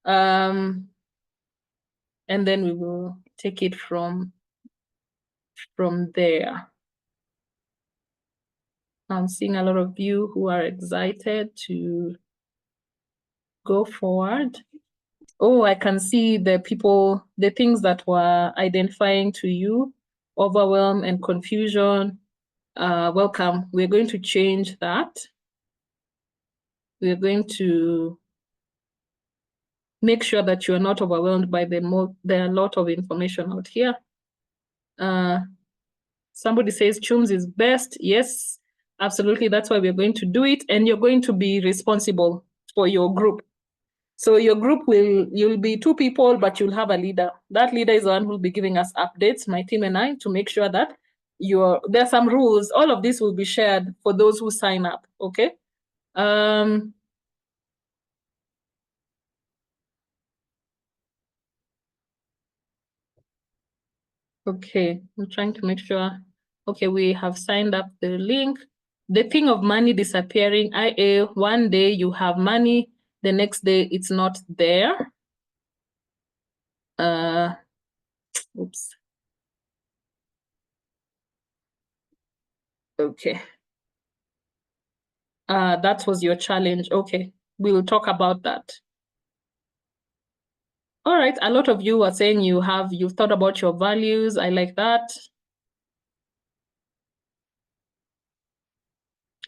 And then we will take it from there. I'm seeing a lot of you who are excited to go forward. Oh, I can see the people, the things that were identifying to you, overwhelm and confusion. Welcome. We're going to change that. We're going to make sure that you're not overwhelmed by there are a lot of information out here. Somebody says Chums is best. Yes, absolutely. That's why we're going to do it. And you're going to be responsible for your group. So your group you'll be 2 people, but you'll have a leader. That leader is the one who'll be giving us updates, my team and I, to make sure that there are some rules. All of this will be shared for those who sign up, okay? Okay, I'm trying to make sure. Okay, we have signed up the link. The thing of money disappearing, IA, one day you have money, the next day it's not there. Oops. Okay. That was your challenge. Okay, we'll talk about that. All right, a lot of you are saying you've thought about your values. I like that.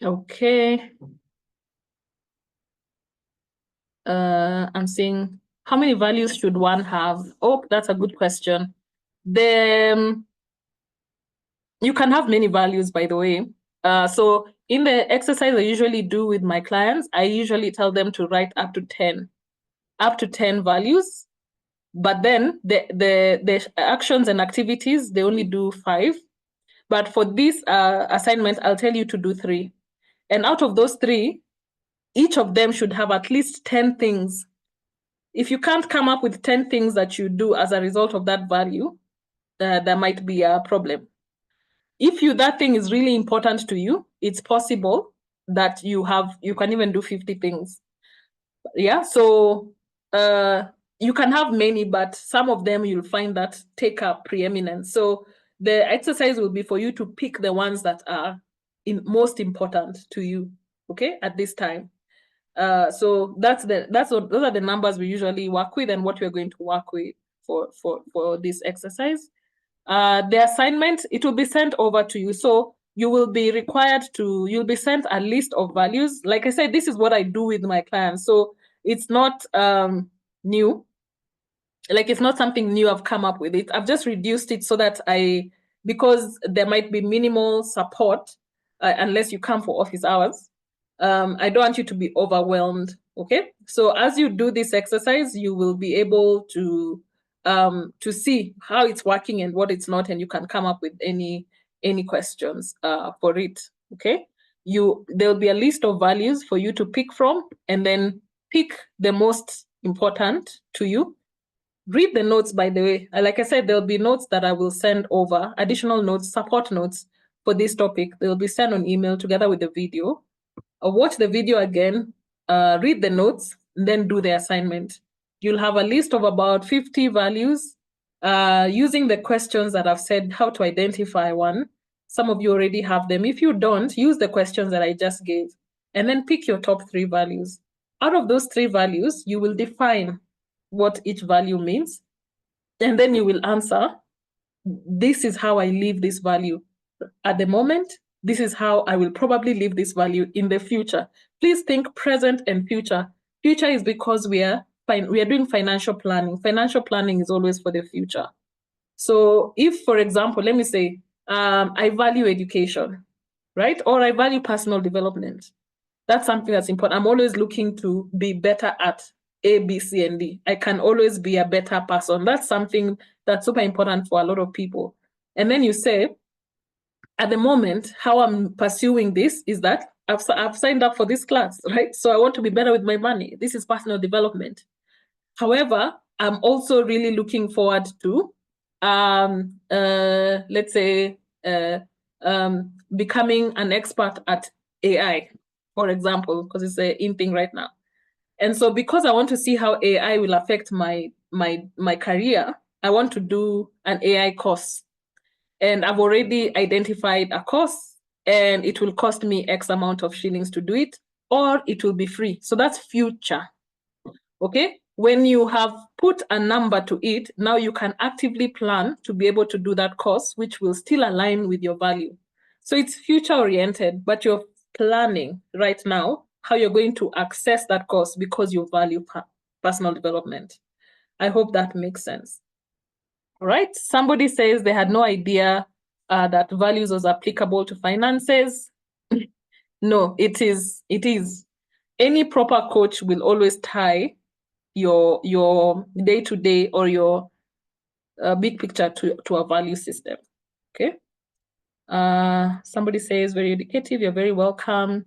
Okay. I'm seeing how many values should one have? Oh, that's a good question. You can have many values, by the way. So in the exercise I usually do with my clients, I usually tell them to write up to 10 values. But then the actions and activities, they only do 5. But for this assignment, I'll tell you to do 3. And out of those 3, each of them should have at least 10 things. If you can't come up with 10 things that you do as a result of that value, there might be a problem. If that thing is really important to you, it's possible that you can even do 50 things. Yeah, so you can have many, but some of them you'll find that take up preeminence. So the exercise will be for you to pick the ones that are most important to you, okay, at this time. So those are the numbers we usually work with and what we're going to work with for this exercise. The assignment, it will be sent over to you. So you'll be sent a list of values. Like I said, this is what I do with my clients. So it's not new. Like it's not something new I've come up with it. I've just reduced it so that because there might be minimal support unless you come for office hours. I don't want you to be overwhelmed. Okay. So as you do this exercise, you will be able to see how it's working and what it's not, and you can come up with any questions for it. Okay. There'll be a list of values for you to pick from, and then pick the most important to you. Read the notes, by the way. Like I said, there'll be notes that I will send over, additional notes, support notes for this topic. They'll be sent on email together with the video. Watch the video again, read the notes, and then do the assignment. You'll have a list of about 50 values using the questions that I've said, how to identify one. Some of you already have them. If you don't, use the questions that I just gave, and then pick your top 3 values. Out of those 3 values, you will define what each value means, and then you will answer, this is how I live this value at the moment. This is how I will probably live this value in the future. Please think present and future. Future is because we are doing financial planning. Financial planning is always for the future. So if, for example, let me say, I value education, right? Or I value personal development. That's something that's important. I'm always looking to be better at A, B, C, and D. I can always be a better person. That's something that's super important for a lot of people. And then you say, at the moment, how I'm pursuing this is that I've signed up for this class, right? So I want to be better with my money. This is personal development. However, I'm also really looking forward to, let's say, becoming an expert at AI, for example, because it's an in thing right now. And so because I want to see how AI will affect my career, I want to do an AI course. And I've already identified a course, and it will cost me X amount of shillings to do it, or it will be free. So that's future. Okay? When you have put a number to it, now you can actively plan to be able to do that course, which will still align with your value. So it's future oriented, but you're planning right now how you're going to access that course because you value personal development. I hope that makes sense. All right. Somebody says they had no idea that values was applicable to finances. No, it is. It is. Any proper coach will always tie your day-to-day or your big picture to a value system. Okay. Somebody says very educative. You're very welcome.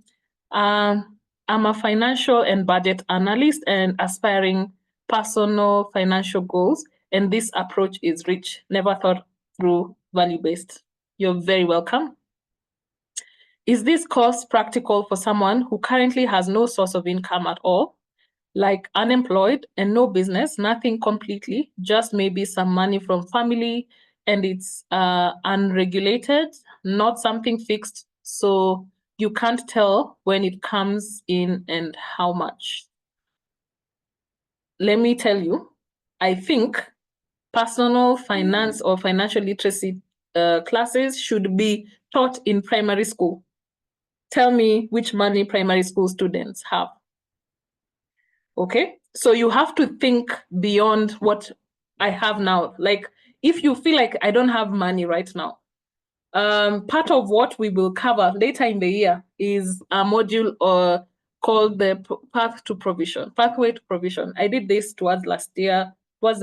I'm a financial and budget analyst and aspiring personal financial goals. And this approach is rich, never thought through value-based. You're very welcome. Is this course practical for someone who currently has no source of income at all, like unemployed and no business, nothing completely, just maybe some money from family, and it's unregulated, not something fixed, so you can't tell when it comes in and how much? Let me tell you, I think personal finance or financial literacy classes should be taught in primary school. Tell me which money primary school students have. Okay, so you have to think beyond what I have now. Like, if you feel like I don't have money right now, part of what we will cover later in the year is a module called the pathway to provision. I did this towards the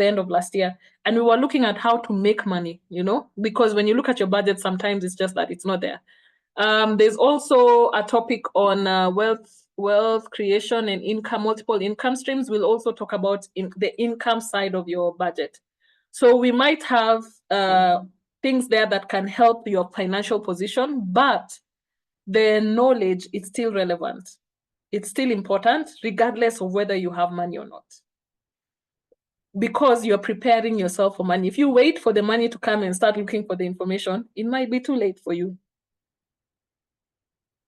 end of last year, and we were looking at how to make money, because when you look at your budget, sometimes it's just that it's not there. There's also a topic on wealth creation and income, multiple income streams. We'll also talk about the income side of your budget. So we might have things there that can help your financial position, but the knowledge is still relevant. It's still important, regardless of whether you have money or not. Because you're preparing yourself for money. If you wait for the money to come and start looking for the information, it might be too late for you.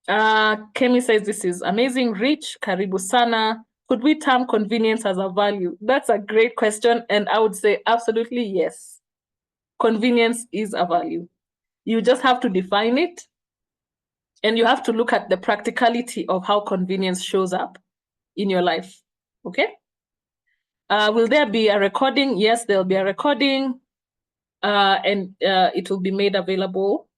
Kemi says this is amazing. Rich, karibu sana. Could we term convenience as a value? That's a great question, and I would say absolutely yes. Convenience is a value. You just have to define it, and you have to look at the practicality of how convenience shows up in your life. Okay? Will there be a recording? Yes, there'll be a recording, and it will be made available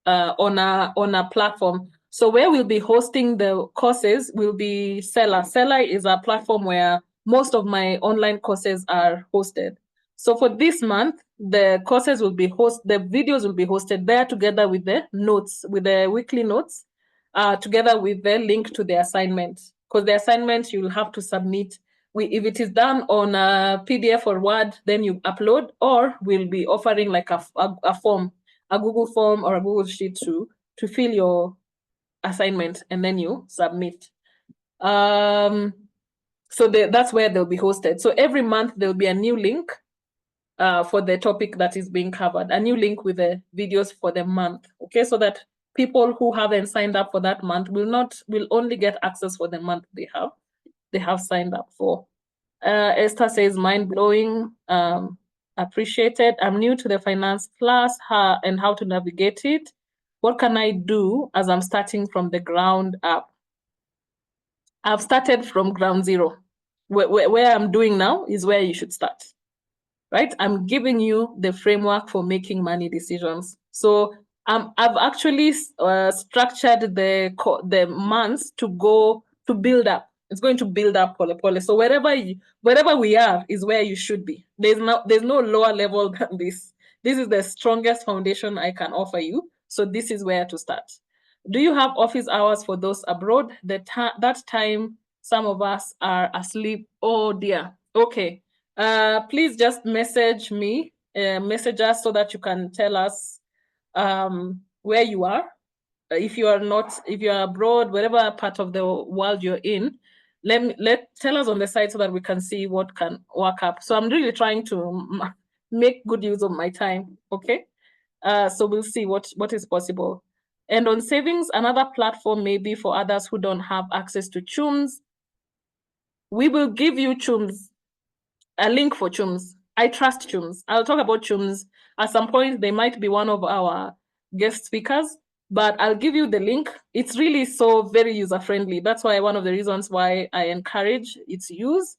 on a platform. So where we'll be hosting the courses will be Seller. Seller is a platform where most of my online courses are hosted. So for this month, the courses will be the videos will be hosted there together with the notes, with the weekly notes, together with the link to the assignment. Because the assignment you'll have to submit. If it is done on a PDF or Word, then you upload, or we'll be offering like a form, a Google form or a Google Sheet to fill your assignment, and then you submit. So that's where they'll be hosted. So every month there'll be a new link for the topic that is being covered, a new link with the videos for the month. Okay, so that people who haven't signed up for that month will only get access for the month they have signed up for. Esther says, mind-blowing, appreciated. I'm new to the finance class and how to navigate it. What can I do as I'm starting from the ground up? I've started from ground zero. Where I'm doing now is where you should start, right? I'm giving you the framework for making money decisions. So I've actually structured the months to build up. It's going to build up pole. So wherever we are is where you should be. There's no lower level than this. This is the strongest foundation I can offer you. So this is where to start. Do you have office hours for those abroad? That time some of us are asleep. Oh dear. Okay. Please just message us so that you can tell us where you are. If you are abroad, whatever part of the world you're in, tell us on the side so that we can see what can work up. So I'm really trying to make good use of my time. Okay. So we'll see what is possible. And on savings, another platform maybe for others who don't have access to Chums. We will give you Chums, a link for Chums. I trust Chums. I'll talk about Chums at some point. They might be one of our guest speakers, but I'll give you the link. It's really so very user-friendly. That's why one of the reasons why I encourage its use.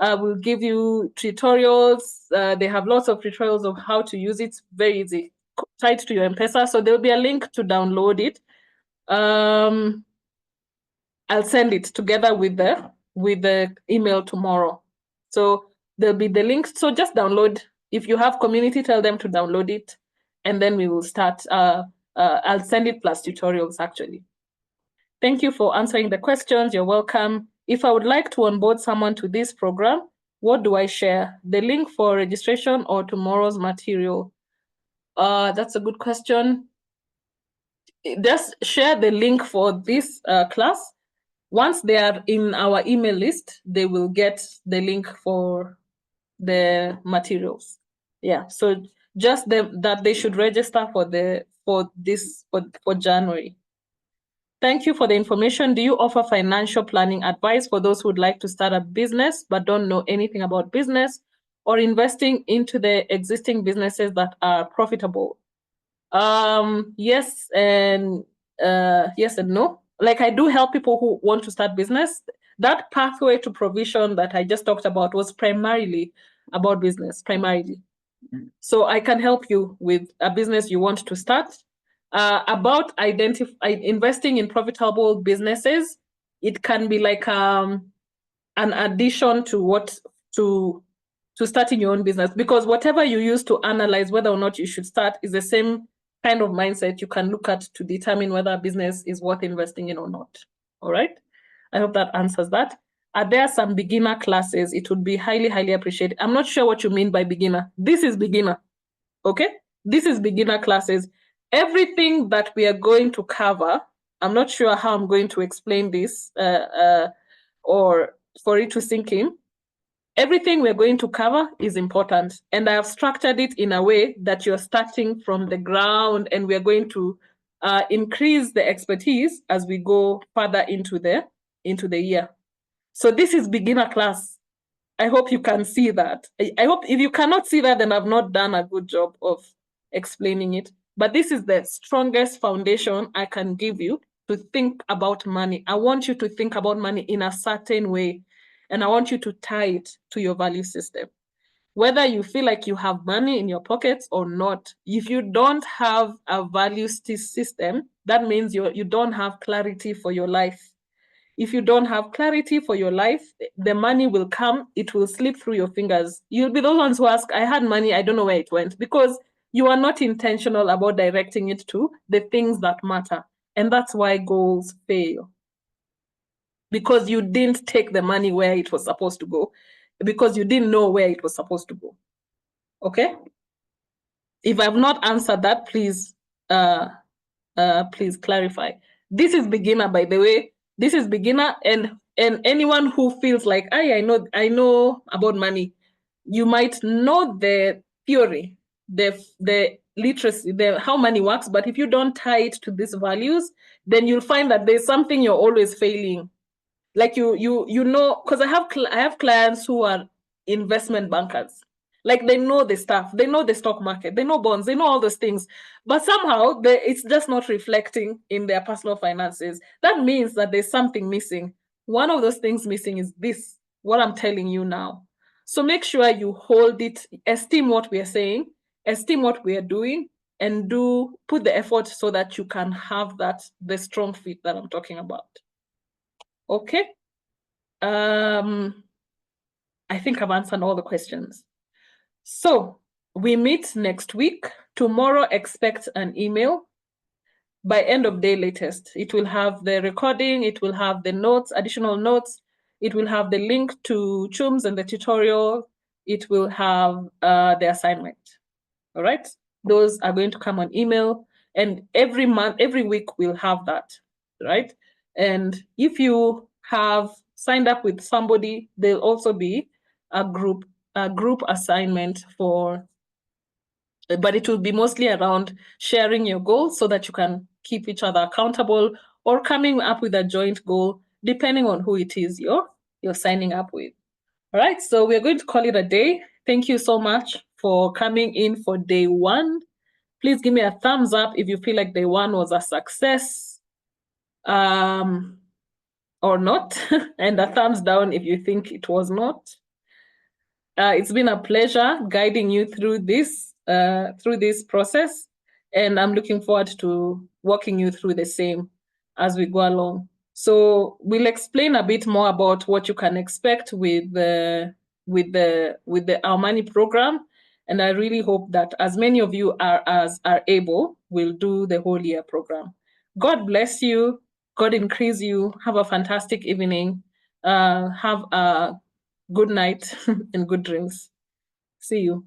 We'll give you tutorials. They have lots of tutorials of how to use it. Very easy, tied to your M-Pesa. So there'll be a link to download it. I'll send it together with the email tomorrow. So there'll be the link. So just download. If you have community, tell them to download it, and then we will start. I'll send it plus tutorials, actually. Thank you for answering the questions. You're welcome. If I would like to onboard someone to this program, what do I share? The link for registration or tomorrow's material? That's a good question. Just share the link for this class. Once they are in our email list, they will get the link for the materials. Yeah, so just that they should register for January. Thank you for the information. Do you offer financial planning advice for those who would like to start a business but don't know anything about business, or investing into the existing businesses that are profitable? Yes and no. Like, I do help people who want to start business. That pathway to provision that I just talked about was primarily about business, primarily. So I can help you with a business you want to start. About investing in profitable businesses, it can be like an addition to starting your own business, because whatever you use to analyze whether or not you should start is the same kind of mindset you can look at to determine whether a business is worth investing in or not. All right. I hope that answers that. Are there some beginner classes? It would be highly, highly appreciated. I'm not sure what you mean by beginner. This is beginner. Okay. This is beginner classes. Everything that we are going to cover, I'm not sure how I'm going to explain this or for it to sink in. Everything we're going to cover is important, and I have structured it in a way that you're starting from the ground, and we're going to increase the expertise as we go further into the year. So this is beginner class. I hope you can see that. I hope if you cannot see that, then I've not done a good job of explaining it. But this is the strongest foundation I can give you to think about money. I want you to think about money in a certain way, and I want you to tie it to your value system. Whether you feel like you have money in your pockets or not, if you don't have a value system, that means you don't have clarity for your life. If you don't have clarity for your life, the money will come, it will slip through your fingers. You'll be those ones who ask, I had money, I don't know where it went, because you are not intentional about directing it to the things that matter. And that's why goals fail. Because you didn't take the money where it was supposed to go, because you didn't know where it was supposed to go. Okay? If I've not answered that, please clarify. This is beginner, by the way. This is beginner, and anyone who feels like, I know about money. You might know the theory, the literacy, how money works, but if you don't tie it to these values, then you'll find that there's something you're always failing. Like you know, because I have clients who are investment bankers. Like, they know the stuff, they know the stock market, they know bonds, they know all those things, but somehow it's just not reflecting in their personal finances. That means that there's something missing. One of those things missing is this, what I'm telling you now. So make sure you hold it, esteem what we are saying, esteem what we are doing, and put the effort so that you can have the strong fit that I'm talking about. Okay. I think I've answered all the questions. So we meet next week. Tomorrow, expect an email by end of day latest. It will have the recording, it will have the notes, additional notes, it will have the link to Chums and the tutorial, it will have the assignment. All right, those are going to come on email, and every week we'll have that, right? And if you have signed up with somebody, there'll also be a group assignment for, but it will be mostly around sharing your goals so that you can keep each other accountable, or coming up with a joint goal, depending on who it is you're signing up with. All right, so we're going to call it a day. Thank you so much for coming in for day one. Please give me a thumbs up if you feel like day one was a success or not, and a thumbs down if you think it was not. It's been a pleasure guiding you through this process, and I'm looking forward to walking you through the same as we go along. So we'll explain a bit more about what you can expect with the Our Money program, and I really hope that as many of you are able will do the whole year program. God bless you. God increase you. Have a fantastic evening. Have a good night and good dreams. See you.